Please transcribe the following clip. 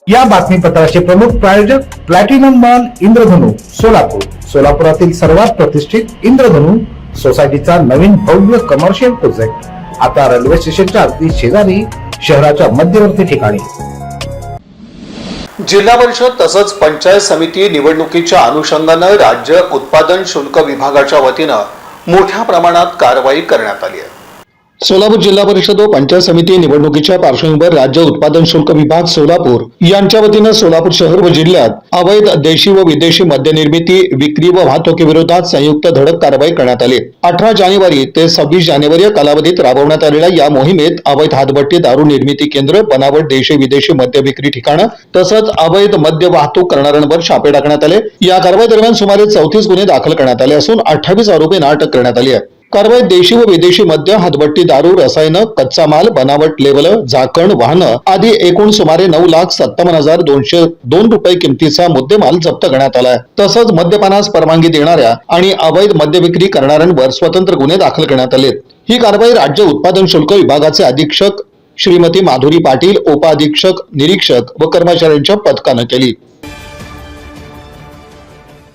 या बातमीपत्राचे प्रमुख प्रायोजक प्लॅटिनम मॉल इंद्रधनु सोलापूर. सोलापुरातील सर्वात प्रतिष्ठित इंद्रधनु सोसायटीचा नवीन भव्य कमर्शियल प्रोजेक्ट आता रेल्वे स्टेशनच्या अगदी शेजारी शहराच्या मध्यवर्ती ठिकाणी. जिल्हा परिषद तसंच पंचायत समिती निवडणुकीच्या अनुषंगानं राज्य उत्पादन शुल्क विभागाच्या वतीनं मोठ्या प्रमाणात कारवाई करण्यात आली आहे. सोलापूर जिल्हा परिषद व पंचायत समिती निवडणुकीच्या पार्श्वभूमीवर राज्य उत्पादन शुल्क विभाग सोलापूर यांच्या वतीनं सोलापूर शहर व जिल्ह्यात अवैध देशी व विदेशी मद्य निर्मिती, विक्री व वाहतुकीविरोधात संयुक्त धडक कारवाई करण्यात आली. 18 जानेवारी ते 26 जानेवारी या कालावधीत राबवण्यात आलेल्या या मोहिमेत अवैध हातभट्टी, दारू निर्मिती केंद्र, बनावट देशी विदेशी मद्य विक्री ठिकाणं तसंच अवैध मद्य वाहतूक करणाऱ्यांवर छापे टाकण्यात आले. या कारवाई दरम्यान सुमारे 34 गुन्हे दाखल करण्यात आले असून 28 आरोपींना अटक करण्यात आली आहे. कारवाईत देशी व विदेशी मद्य, हातभट्टी, दारू, रसायनं, कच्चा माल, बनावट लेबल, झाकण, वाहनं आदी एकूण सुमारे 9,57,202 रुपये किमतीचा मुद्देमाल जप्त करण्यात आलाय. तसंच मद्यपानास परवानगी देणाऱ्या आणि अवैध मद्य विक्री करणाऱ्यांवर स्वतंत्र गुन्हे दाखल करण्यात आले. ही कारवाई राज्य उत्पादन शुल्क विभागाचे अधीक्षक श्रीमती माधुरी पाटील, उपाधीक्षक, निरीक्षक व कर्मचाऱ्यांच्या पथकानं केली.